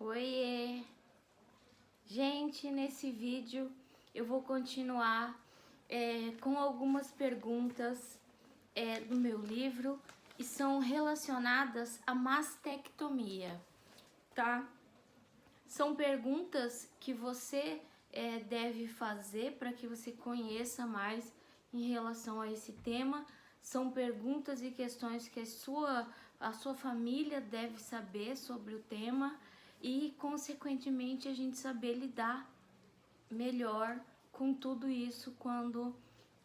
Oiê! Gente, nesse vídeo eu vou continuar com algumas perguntas do meu livro e são relacionadas à mastectomia, tá? São perguntas que você deve fazer para que você conheça mais em relação a esse tema. São perguntas e questões que a sua família deve saber sobre o tema e, consequentemente, a gente saber lidar melhor com tudo isso quando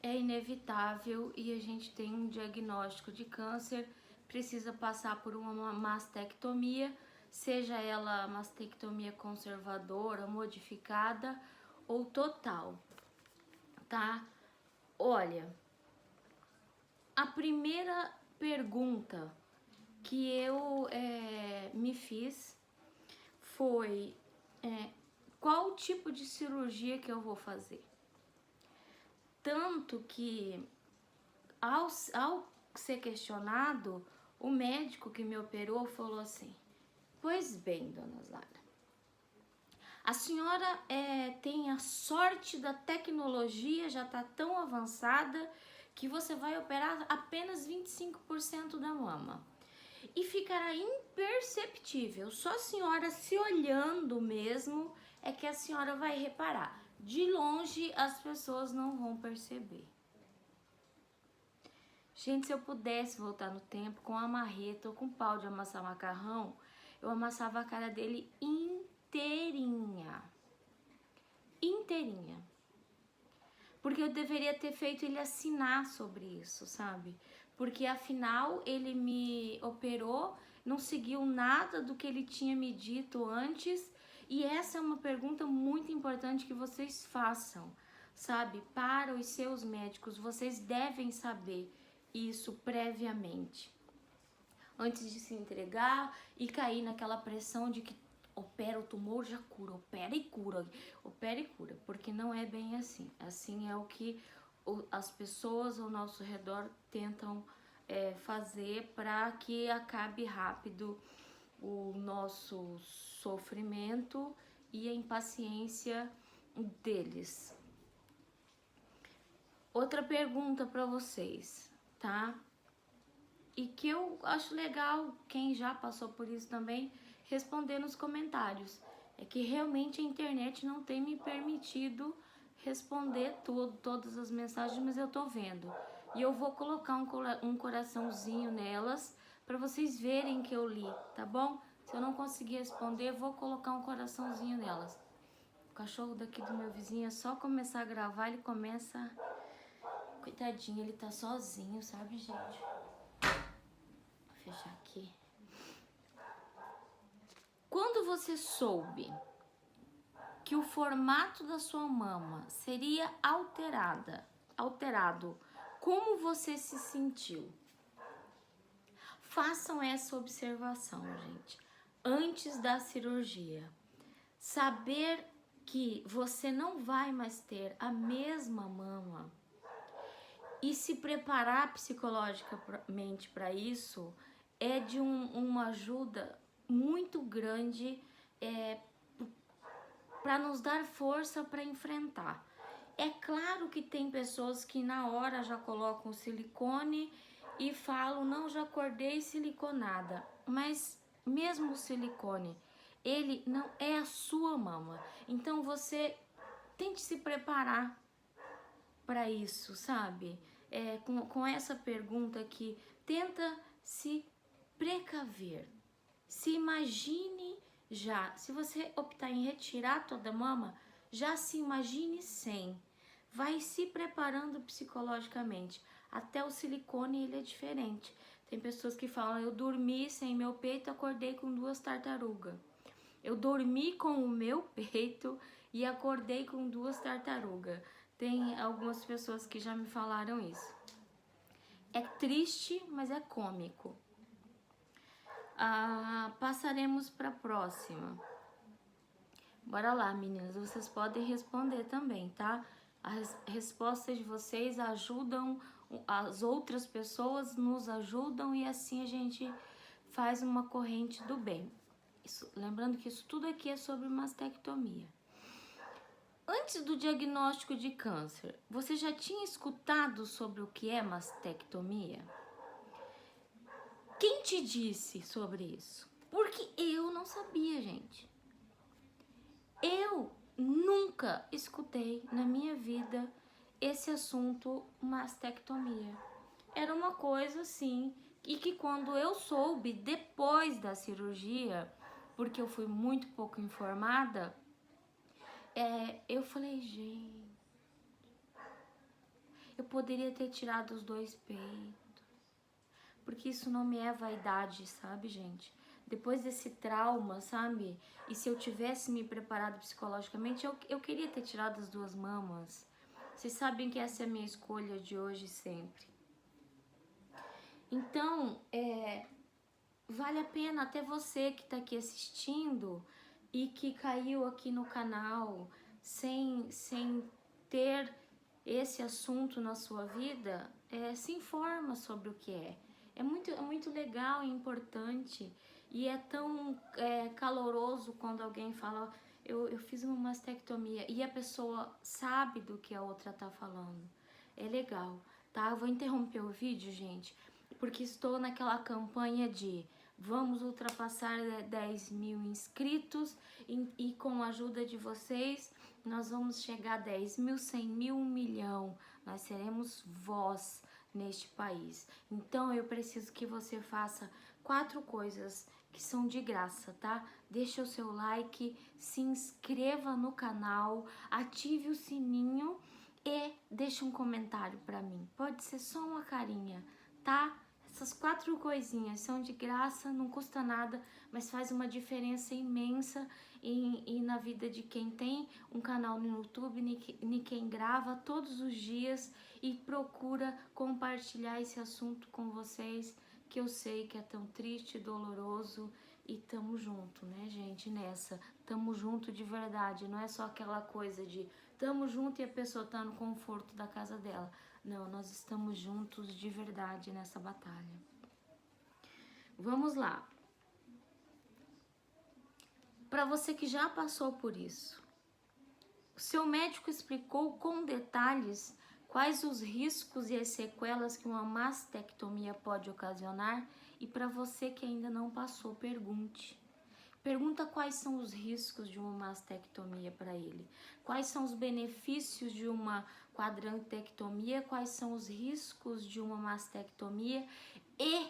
é inevitável e a gente tem um diagnóstico de câncer, precisa passar por uma mastectomia, seja ela mastectomia conservadora, modificada ou total, tá? Olha, a primeira pergunta que eu me fiz foi qual tipo de cirurgia que eu vou fazer. Tanto que ao ser questionado, o médico que me operou falou assim: pois bem, dona Zara, a senhora tem a sorte da tecnologia, já está tão avançada que você vai operar apenas 25% da mama. E ficará imperceptível, só a senhora se olhando mesmo é que a senhora vai reparar. De longe as pessoas não vão perceber. Gente, se eu pudesse voltar no tempo com a marreta ou com pau de amassar macarrão, eu amassava a cara dele inteirinha. Inteirinha. Porque eu deveria ter feito ele assinar sobre isso, sabe? Porque afinal ele me operou, não seguiu nada do que ele tinha me dito antes. E essa é uma pergunta muito importante que vocês façam, sabe? Para os seus médicos, vocês devem saber isso previamente. Antes de se entregar e cair naquela pressão de que opera o tumor, já cura, opera e cura, porque não é bem assim. Assim é o que as pessoas ao nosso redor tentam fazer para que acabe rápido o nosso sofrimento e a impaciência deles. Outra pergunta para vocês, tá? E que eu acho legal, quem já passou por isso também, responder nos comentários. É que realmente a internet não tem me permitido responder todas as mensagens, mas eu tô vendo. E eu vou colocar um coraçãozinho nelas para vocês verem que eu li, tá bom? Se eu não conseguir responder, vou colocar um coraçãozinho nelas. O cachorro daqui do meu vizinho é só começar a gravar, ele começa... Coitadinho, ele tá sozinho, sabe, gente? Vou fechar aqui. Quando você soube que o formato da sua mama seria alterado, como você se sentiu? Façam essa observação, gente, antes da cirurgia. Saber que você não vai mais ter a mesma mama e se preparar psicologicamente para isso é de uma ajuda muito grande para nos dar força para enfrentar. É claro que tem pessoas que na hora já colocam silicone e falam, não, já acordei siliconada, mas mesmo o silicone, ele não é a sua mama, então você tente se preparar para isso, sabe? Com essa pergunta aqui, tenta se precaver, se imagine já, se você optar em retirar toda a mama, já se imagine sem, vai se preparando psicologicamente, até o silicone ele é diferente, tem pessoas que falam, eu dormi sem meu peito, acordei com 2 tartarugas, eu dormi com o meu peito e acordei com 2 tartarugas, tem algumas pessoas que já me falaram isso, é triste, mas é cômico. Passaremos para a próxima. Bora lá, meninas, vocês podem responder também, tá? As respostas de vocês ajudam, as outras pessoas nos ajudam e assim a gente faz uma corrente do bem. Lembrando que isso tudo aqui é sobre mastectomia. Antes do diagnóstico de câncer, você já tinha escutado sobre o que é mastectomia? Quem te disse sobre isso? Porque eu não sabia, gente. Eu nunca escutei na minha vida esse assunto mastectomia. Era uma coisa assim, e que quando eu soube depois da cirurgia, porque eu fui muito pouco informada, eu falei, gente, eu poderia ter tirado os 2 peitos, porque isso não me é vaidade, sabe, gente? Depois desse trauma, sabe? E se eu tivesse me preparado psicologicamente, eu queria ter tirado as 2 mamas. Vocês sabem que essa é a minha escolha de hoje e sempre. Então, vale a pena até você que tá aqui assistindo e que caiu aqui no canal sem ter esse assunto na sua vida, se informa sobre o que é. É muito legal e importante, e é tão caloroso quando alguém fala, eu fiz uma mastectomia, e a pessoa sabe do que a outra tá falando. É legal, tá? Eu vou interromper o vídeo, gente, porque estou naquela campanha de vamos ultrapassar 10 mil inscritos e com a ajuda de vocês nós vamos chegar a 10 mil, 100 mil, 1 milhão. Nós seremos voz neste país. Então eu preciso que você faça 4 coisas que são de graça, tá? Deixa o seu like, se inscreva no canal, ative o sininho e deixa um comentário pra mim. Pode ser só uma carinha, tá? Essas 4 coisinhas são de graça, não custa nada, mas faz uma diferença imensa e na vida de quem tem um canal no YouTube, de quem grava todos os dias e procura compartilhar esse assunto com vocês, que eu sei que é tão triste, doloroso, e tamo junto, né, gente, nessa. Tamo junto de verdade, não é só aquela coisa de tamo junto e a pessoa tá no conforto da casa dela. Não, nós estamos juntos de verdade nessa batalha. Vamos lá. Para você que já passou por isso, o seu médico explicou com detalhes quais os riscos e as sequelas que uma mastectomia pode ocasionar? E para você que ainda não passou, pergunte. Pergunta quais são os riscos de uma mastectomia para ele. Quais são os benefícios de uma quadrantectomia, quais são os riscos de uma mastectomia e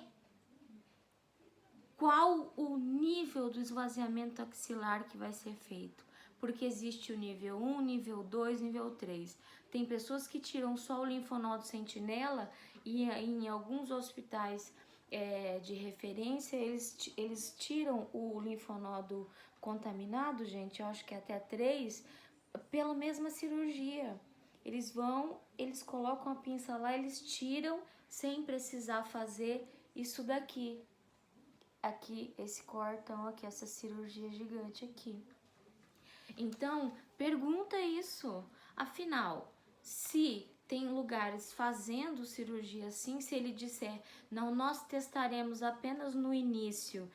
qual o nível do esvaziamento axilar que vai ser feito. Porque existe o nível 1, nível 2, nível 3. Tem pessoas que tiram só o linfonodo sentinela e em alguns hospitais de referência, eles tiram o linfonodo contaminado, gente, eu acho que até 3, pela mesma cirurgia. Eles colocam a pinça lá, eles tiram sem precisar fazer isso daqui. Aqui, esse cortão aqui, essa cirurgia gigante aqui. Então, pergunta isso. Afinal, se tem lugares fazendo cirurgia assim, se ele disser, não, nós testaremos apenas no início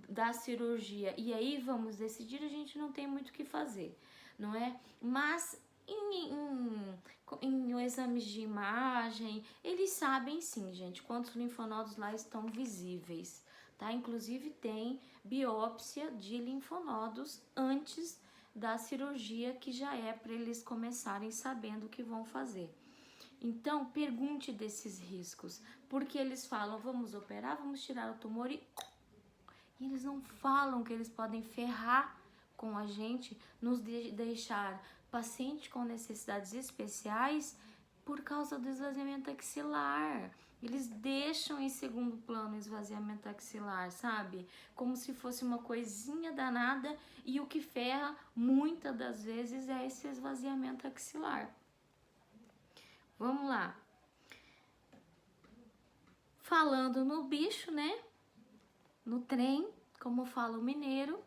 da cirurgia e aí vamos decidir, a gente não tem muito o que fazer, não é? Mas em exames de imagem, eles sabem sim, gente, quantos linfonodos lá estão visíveis, tá? Inclusive tem biópsia de linfonodos antes da cirurgia, que já é para eles começarem sabendo o que vão fazer. Então, pergunte desses riscos, porque eles falam, vamos operar, vamos tirar o tumor e eles não falam que eles podem ferrar com a gente, nos deixar paciente com necessidades especiais por causa do esvaziamento axilar. Eles deixam em segundo plano o esvaziamento axilar, sabe? Como se fosse uma coisinha danada, e o que ferra muitas das vezes é esse esvaziamento axilar. Vamos lá. Falando no bicho, né? No trem, como fala o mineiro.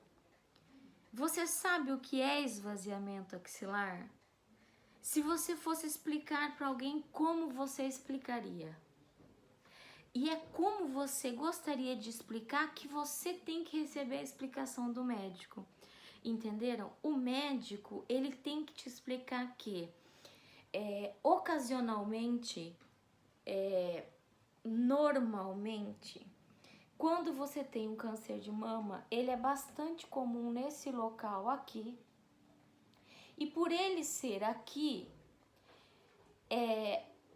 Você sabe o que é esvaziamento axilar? Se você fosse explicar para alguém, como você explicaria? E é como você gostaria de explicar que você tem que receber a explicação do médico. Entenderam? O médico, ele tem que te explicar que ocasionalmente, normalmente, quando você tem um câncer de mama, ele é bastante comum nesse local aqui. E por ele ser aqui,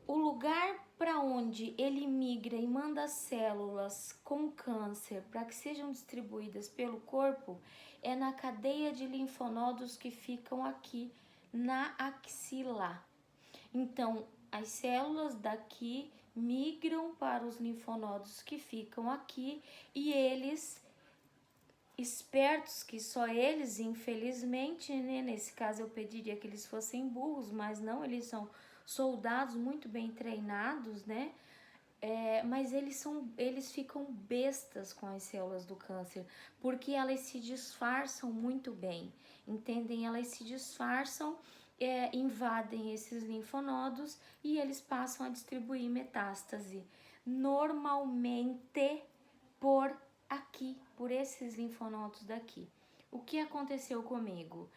o lugar para onde ele migra e manda células com câncer para que sejam distribuídas pelo corpo é na cadeia de linfonodos que ficam aqui na axila. Então, as células daqui migram para os linfonodos que ficam aqui e eles, espertos que só eles, infelizmente, né? Nesse caso eu pediria que eles fossem burros, mas não, eles são soldados muito bem treinados, né? Mas eles ficam bestas com as células do câncer, porque elas se disfarçam muito bem, entendem? Elas se disfarçam, invadem esses linfonodos e eles passam a distribuir metástase, normalmente por aqui, por esses linfonodos daqui. O que aconteceu comigo?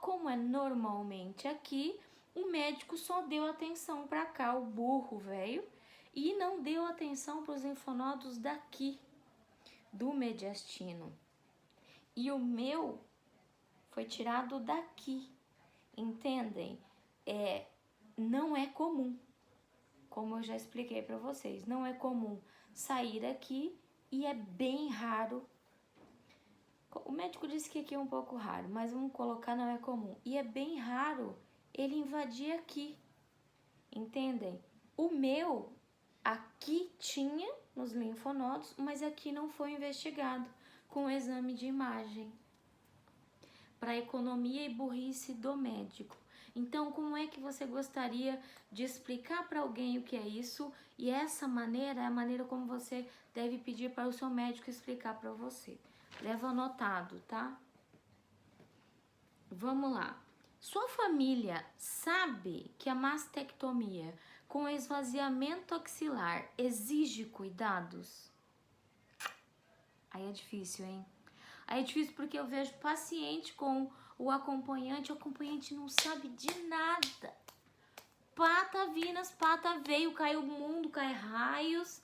Como é normalmente aqui, o médico só deu atenção para cá, o burro, velho, e não deu atenção para os linfonodos daqui, do mediastino. E o meu foi tirado daqui, entendem? Não é comum, como eu já expliquei para vocês, não é comum sair aqui e é bem raro. O médico disse que aqui é um pouco raro, mas vamos colocar não é comum. E é bem raro ele invadir aqui, entendem? O meu aqui tinha nos linfonodos, mas aqui não foi investigado com o exame de imagem para economia e burrice do médico. Então, como é que você gostaria de explicar para alguém o que é isso? E essa maneira é a maneira como você deve pedir para o seu médico explicar para você. Leva anotado, tá? Vamos lá. Sua família sabe que a mastectomia com esvaziamento axilar exige cuidados? Aí é difícil, hein? Aí é difícil porque eu vejo paciente com o acompanhante não sabe de nada. Pata vinas, pata veio, caiu o mundo, cai raios,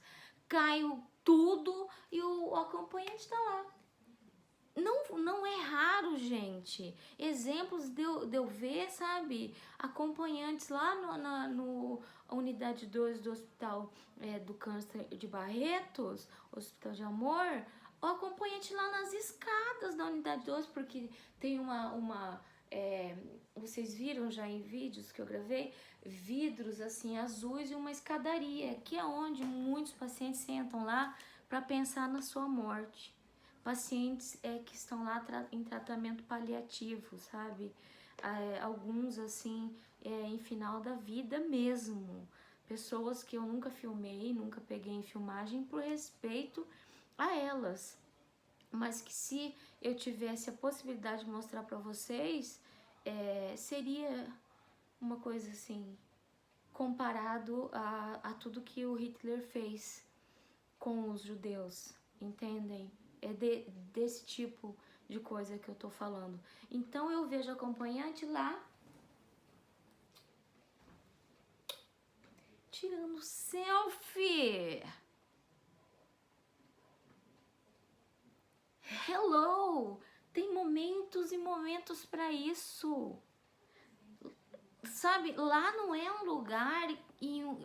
caiu tudo e o acompanhante tá lá. Não é raro, gente. Exemplos de eu ver, sabe? Acompanhantes lá no unidade 2 do Hospital do Câncer de Barretos, Hospital de Amor, o acompanhante lá nas escadas da unidade 2, porque tem vocês viram já em vídeos que eu gravei, vidros assim azuis e uma escadaria, que é onde muitos pacientes sentam lá para pensar na sua morte. Pacientes que estão lá em tratamento paliativo, sabe? Alguns assim em final da vida mesmo. Pessoas que eu nunca filmei, nunca peguei em filmagem por respeito a elas. Mas que se eu tivesse a possibilidade de mostrar para vocês, seria uma coisa assim, comparado a tudo que o Hitler fez com os judeus, entendem? É desse tipo de coisa que eu tô falando. Então eu vejo acompanhante lá tirando selfie. Hello! Tem momentos e momentos para isso. Sabe, lá não é um lugar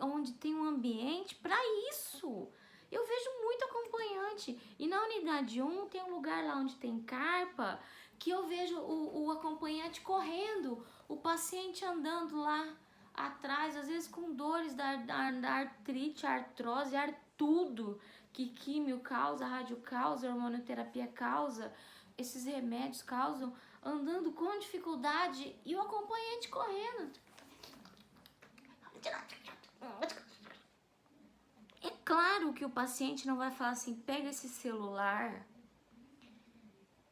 onde tem um ambiente para isso. Eu vejo muito acompanhante. E na unidade 1 tem um lugar lá onde tem carpa, que eu vejo o acompanhante correndo, o paciente andando lá atrás, às vezes com dores da artrite, artrose, tudo que químio causa, rádio causa, hormonoterapia causa, esses remédios causam, andando com dificuldade e o acompanhante correndo. É claro que o paciente não vai falar assim, pega esse celular,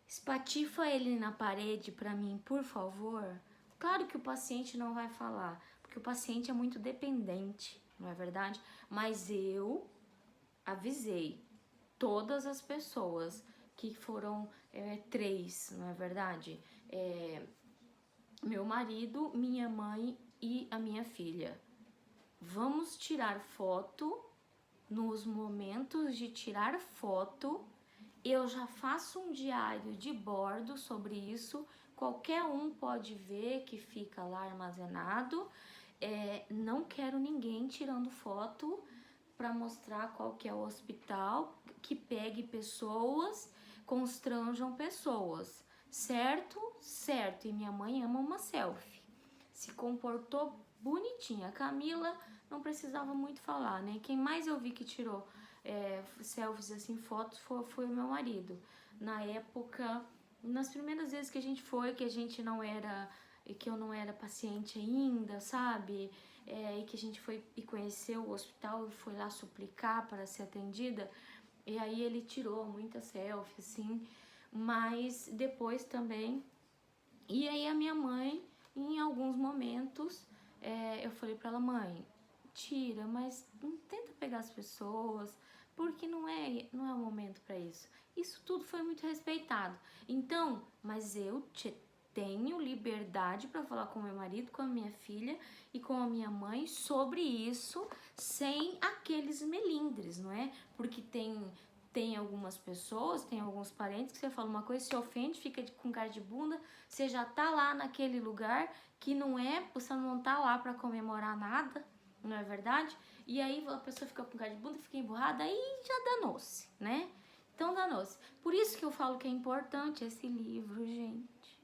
espatifa ele na parede para mim, por favor. Claro que o paciente não vai falar, porque o paciente é muito dependente, não é verdade? Mas eu avisei todas as pessoas, que foram 3, não é verdade? Meu marido, minha mãe e a minha filha. Vamos tirar foto. Nos momentos de tirar foto, eu já faço um diário de bordo sobre isso. Qualquer um pode ver que fica lá armazenado. Não quero ninguém tirando foto para mostrar qual que é o hospital, que pegue pessoas, constranjam pessoas, certo? Certo. E minha mãe ama uma selfie. Se comportou bonitinha. A Camila não precisava muito falar, né? Quem mais eu vi que tirou selfies, assim, fotos, foi o meu marido. Na época, nas primeiras vezes que a gente foi, que a gente não era, que eu não era paciente ainda, sabe? E que a gente foi e conheceu o hospital e foi lá suplicar para ser atendida. E aí ele tirou muita selfie, assim, mas depois também. E aí a minha mãe, em alguns momentos, eu falei pra ela, mãe, tira, mas não tenta pegar as pessoas, porque não é o momento para isso. Isso tudo foi muito respeitado. Então, mas eu tenho liberdade para falar com meu marido, com a minha filha e com a minha mãe sobre isso, sem aqueles melindres, não é? Porque tem algumas pessoas, tem alguns parentes que você fala uma coisa, se ofende, fica com cara de bunda, você já tá lá naquele lugar que não é, você não tá lá para comemorar nada, não é verdade? E aí a pessoa fica com cara de bunda, fica emburrada, aí já danou-se, né? Então danou-se. Por isso que eu falo que é importante esse livro, gente.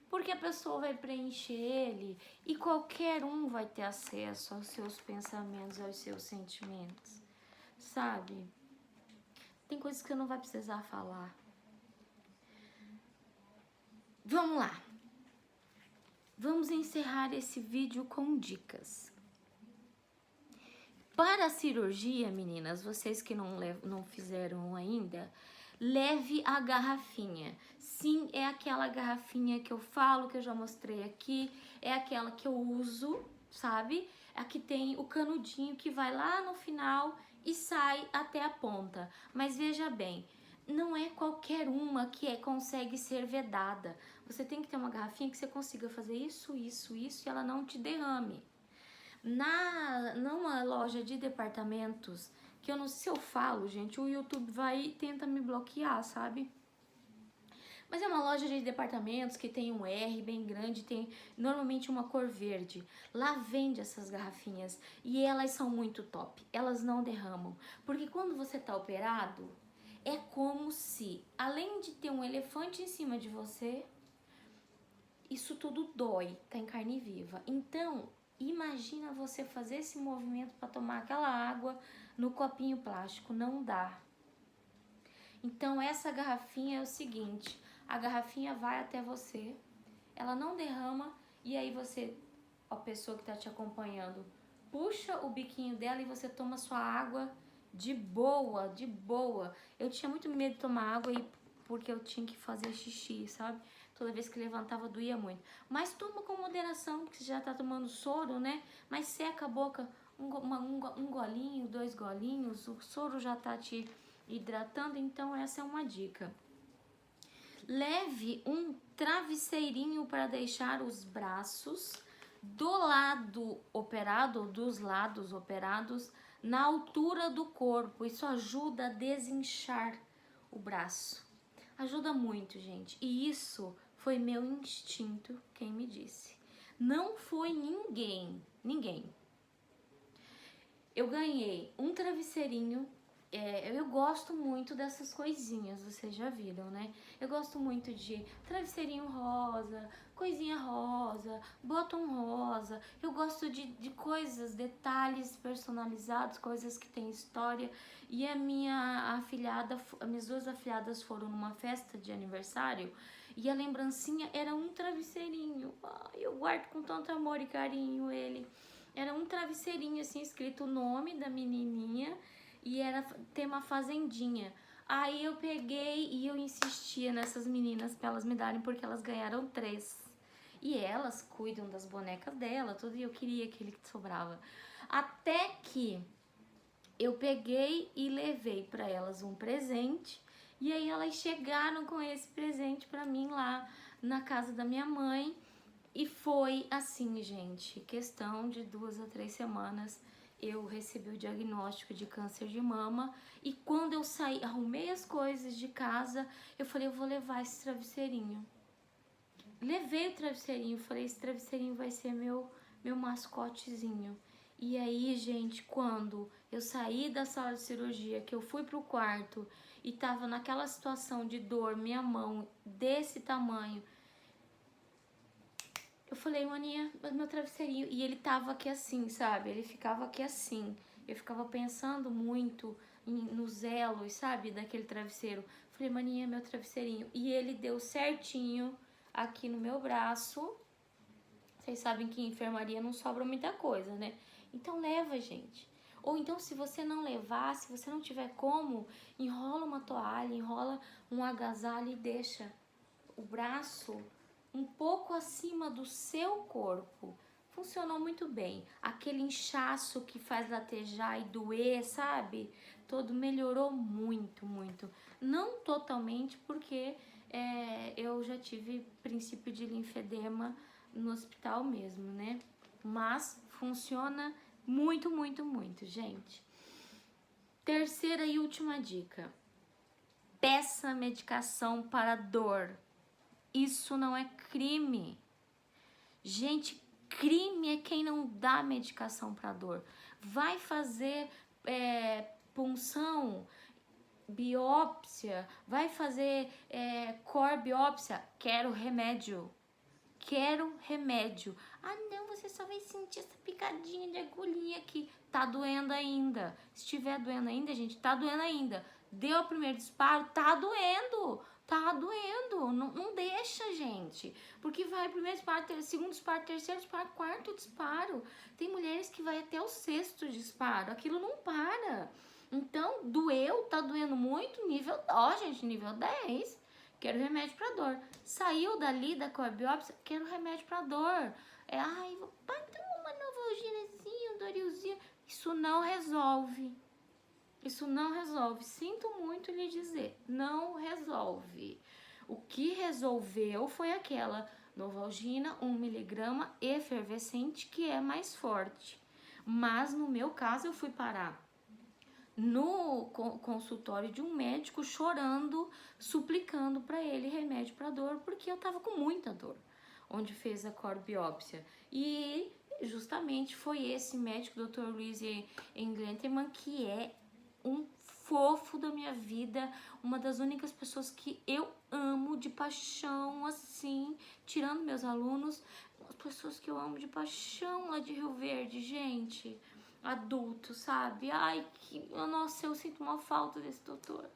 Porque a pessoa vai preencher ele e qualquer um vai ter acesso aos seus pensamentos, aos seus sentimentos, sabe? Tem coisas que eu não vai precisar falar. Vamos lá. Vamos encerrar esse vídeo com dicas. Para a cirurgia, meninas, vocês que não fizeram ainda, leve a garrafinha. Sim, é aquela garrafinha que eu falo, que eu já mostrei aqui, é aquela que eu uso, sabe? Aqui tem o canudinho que vai lá no final e sai até a ponta. Mas veja bem, não é qualquer uma que consegue ser vedada. Você tem que ter uma garrafinha que você consiga fazer isso, isso, isso e ela não te derrame. Numa loja de departamentos, que eu não sei se eu falo, gente, o YouTube vai e tenta me bloquear, sabe? Mas é uma loja de departamentos que tem um R bem grande, tem normalmente uma cor verde. Lá vende essas garrafinhas e elas são muito top, elas não derramam. Porque quando você tá operado, é como se, além de ter um elefante em cima de você, isso tudo dói, tá em carne viva. Então, imagina você fazer esse movimento para tomar aquela água no copinho plástico, não dá. Então essa garrafinha é o seguinte, a garrafinha vai até você, ela não derrama e aí você, a pessoa que tá te acompanhando, puxa o biquinho dela e você toma sua água de boa, de boa. Eu tinha muito medo de tomar água porque eu tinha que fazer xixi, sabe? Toda vez que levantava doía muito. Mas toma com moderação, porque você já tá tomando soro, né? Mas seca a boca, um golinho, 2 golinhos, o soro já tá te hidratando, então essa é uma dica. Leve um travesseirinho para deixar os braços do lado operado ou dos lados operados na altura do corpo. Isso ajuda a desinchar o braço. Ajuda muito, gente. E isso foi meu instinto quem me disse. Não foi ninguém. Eu ganhei um travesseirinho. Eu gosto muito dessas coisinhas, vocês já viram, né? Eu gosto muito de travesseirinho rosa, coisinha rosa, bottom rosa. Eu gosto de coisas, detalhes personalizados, coisas que têm história. E a minha afilhada, as minhas 2 afilhadas foram numa festa de aniversário e a lembrancinha era um travesseirinho. Ai, eu guardo com tanto amor e carinho ele. Era um travesseirinho assim, escrito o nome da menininha e era tema fazendinha. Aí eu peguei e eu insistia nessas meninas pra elas me darem, porque elas ganharam 3. E elas cuidam das bonecas dela, tudo, e eu queria aquele que sobrava. Até que eu peguei e levei para elas um presente. E aí elas chegaram com esse presente para mim lá na casa da minha mãe. E foi assim, gente, questão de 2 a 3 semanas eu recebi o diagnóstico de câncer de mama. E quando eu saí, arrumei as coisas de casa, eu falei, eu vou levar esse travesseirinho. Levei o travesseirinho, falei, esse travesseirinho vai ser meu mascotezinho. E aí, gente, quando eu saí da sala de cirurgia, que eu fui pro quarto e tava naquela situação de dor, minha mão desse tamanho, eu falei, maninha, meu travesseirinho. E ele tava aqui assim, sabe? Ele ficava aqui assim. Eu ficava pensando muito nos elos, sabe? Daquele travesseiro. Falei, maninha, meu travesseirinho. E ele deu certinho aqui no meu braço. Vocês sabem que em enfermaria não sobra muita coisa, né? Então leva, gente. Ou então, se você não levar, se você não tiver como, enrola uma toalha, enrola um agasalho e deixa o braço um pouco acima do seu corpo. Funcionou muito bem. Aquele inchaço que faz latejar e doer, sabe? Todo melhorou muito, muito. Não totalmente, porque eu já tive princípio de linfedema no hospital mesmo, né? Mas funciona muito, muito, muito, gente. Terceira e última dica. Peça medicação para dor. Isso não é crime. Gente, crime é quem não dá medicação para dor. Vai fazer punção, biópsia, vai fazer core biópsia. Quero remédio. Quero remédio. Ah, não, você só vai sentir essa picadinha de agulhinha aqui. Tá doendo ainda. Se estiver doendo ainda, gente, tá doendo ainda. Deu o primeiro disparo, tá doendo. Tá doendo. Não deixa, gente. Porque vai primeiro disparo, segundo disparo, terceiro disparo, quarto disparo. Tem mulheres que vai até o sexto disparo. Aquilo não para. Então, doeu, tá doendo muito, nível, gente, nível 10. Quero remédio pra dor. Saiu dali da corbiópsia, quero remédio pra dor. Ai, vai tomar uma novalginazinha, um dorilzinho. Isso não resolve. Isso não resolve. Sinto muito lhe dizer, não resolve. O que resolveu foi aquela novalgina 1 miligrama efervescente, que é mais forte. Mas no meu caso eu fui parar no consultório de um médico chorando, suplicando para ele remédio para dor, porque eu tava com muita dor, onde fez a corbiópsia. E justamente foi esse médico, Dr. Luiz Englenterman, que é um fofo da minha vida, uma das únicas pessoas que eu amo de paixão, assim, tirando meus alunos, as pessoas que eu amo de paixão lá de Rio Verde, gente, adulto, sabe? Ai, nossa, eu sinto uma falta desse doutor.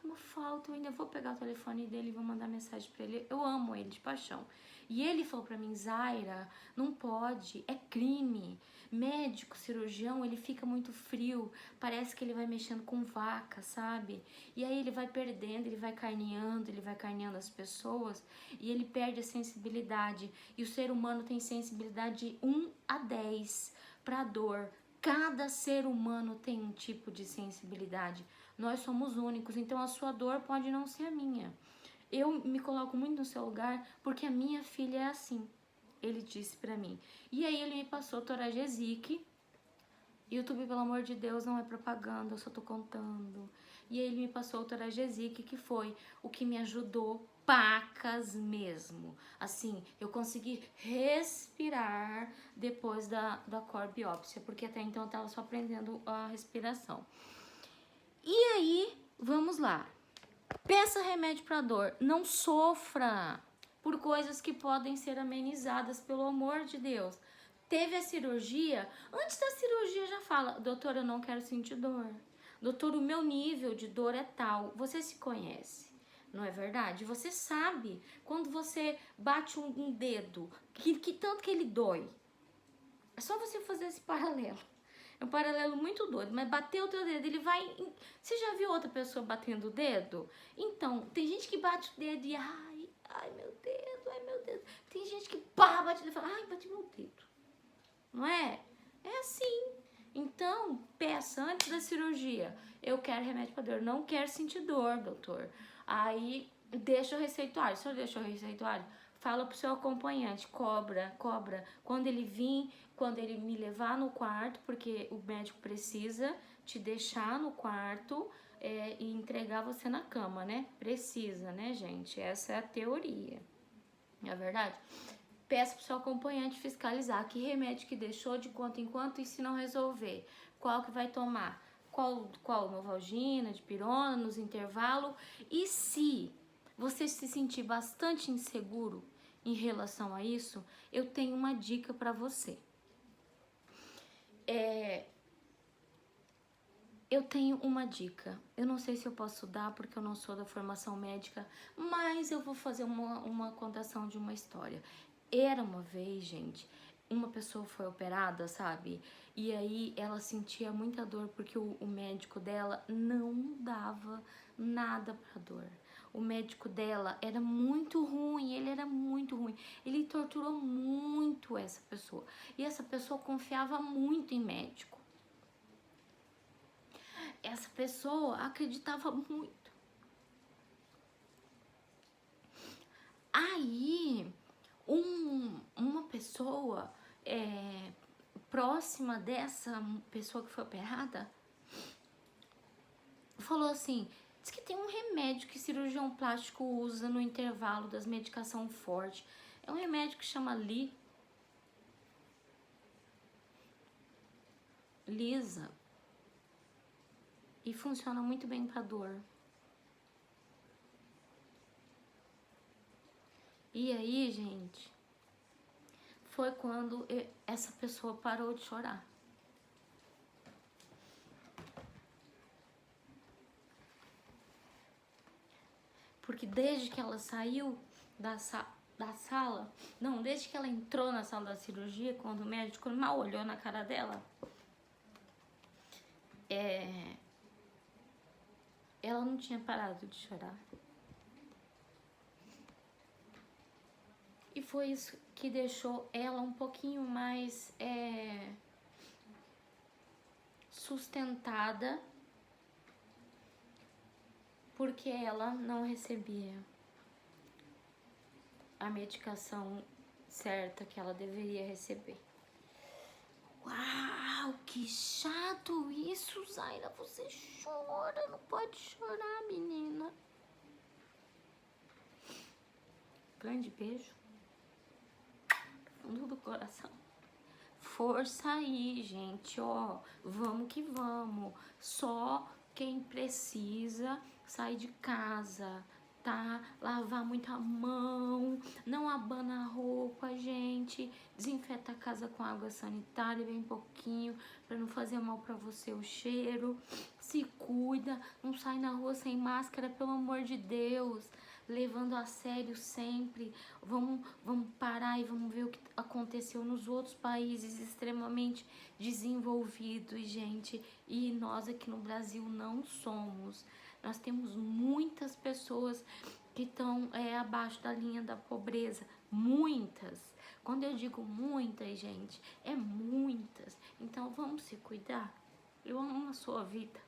Uma falta, eu ainda vou pegar o telefone dele e vou mandar mensagem pra ele. Eu amo ele de paixão. E ele falou pra mim, Zaira, não pode, é crime. Médico, cirurgião, ele fica muito frio, parece que ele vai mexendo com vaca, sabe? E aí ele vai perdendo, ele vai carneando as pessoas e ele perde a sensibilidade. E o ser humano tem sensibilidade de 1 a 10 pra dor. Cada ser humano tem um tipo de sensibilidade. Nós somos únicos, então a sua dor pode não ser a minha. Eu me coloco muito no seu lugar porque a minha filha é assim. Ele disse pra mim. E aí ele me passou Toragesic. YouTube, pelo amor de Deus, não é propaganda, eu só tô contando. E aí ele me passou o Toragesic, que foi o que me ajudou pacas mesmo. Assim, eu consegui respirar depois da corbiópsia, porque até então eu tava só aprendendo a respiração. E aí, vamos lá. Peça remédio para dor. Não sofra por coisas que podem ser amenizadas, pelo amor de Deus. Teve a cirurgia, antes da cirurgia já fala, doutor, eu não quero sentir dor. Doutor, o meu nível de dor é tal. Você se conhece, não é verdade? Você sabe quando você bate um dedo, que tanto que ele dói. É só você fazer esse paralelo. É um paralelo muito doido, mas bater o teu dedo, ele vai... Você já viu outra pessoa batendo o dedo? Então, tem gente que bate o dedo e... Ai, meu dedo, ai, meu dedo. Tem gente que bate o dedo e fala, ai, bate meu dedo. Não é? É assim. Então, peça antes da cirurgia. Eu quero remédio para dor, não quero sentir dor, doutor. Aí, deixa o receituário. Se eu deixo o receituário, fala pro seu acompanhante, cobra. Quando ele vir, quando ele me levar no quarto, porque o médico precisa te deixar no quarto e entregar você na cama, né? Precisa, né, gente? Essa é a teoria. Não é verdade? Peça pro seu acompanhante fiscalizar que remédio que deixou de quanto em quanto e se não resolver, qual que vai tomar, qual Novalgina, dipirona, nos intervalos. E se você se sentir bastante inseguro em relação a isso, eu tenho uma dica para você. Eu tenho uma dica, eu não sei se eu posso dar porque eu não sou da formação médica, mas eu vou fazer uma contação de uma história. Era uma vez, gente, uma pessoa foi operada, sabe? E aí ela sentia muita dor porque o médico dela não dava nada pra dor. O médico dela era muito ruim, ele era muito ruim. Ele torturou muito essa pessoa. E essa pessoa confiava muito em médico. Essa pessoa acreditava muito. Aí, uma pessoa próxima dessa pessoa que foi operada falou assim: diz que tem um remédio que cirurgião plástico usa no intervalo das medicação forte. É um remédio que chama Lisa. E funciona muito bem para dor. E aí, gente, foi quando essa pessoa parou de chorar. Porque desde que ela saiu da sala, não, desde que ela entrou na sala da cirurgia, quando o médico mal olhou na cara dela, ela não tinha parado de chorar. E foi isso que deixou ela um pouquinho mais sustentada, porque ela não recebia a medicação certa que ela deveria receber. Uau, que chato isso, Zaira, você chora, não pode chorar, menina. Grande beijo, fundo do coração. Força aí, gente, ó, vamos que vamos. Só quem precisa sair de casa, tá? Lavar muita mão, não abana a roupa, gente. Desinfeta a casa com água sanitária bem pouquinho, pra não fazer mal pra você o cheiro. Se cuida, não sai na rua sem máscara, pelo amor de Deus. Levando a sério sempre. Vamos parar e vamos ver o que aconteceu nos outros países extremamente desenvolvidos, gente. E nós aqui no Brasil não somos. Nós temos muitas pessoas que estão abaixo da linha da pobreza. Muitas. Quando eu digo muitas, gente, é muitas. Então vamos se cuidar. Eu amo a sua vida.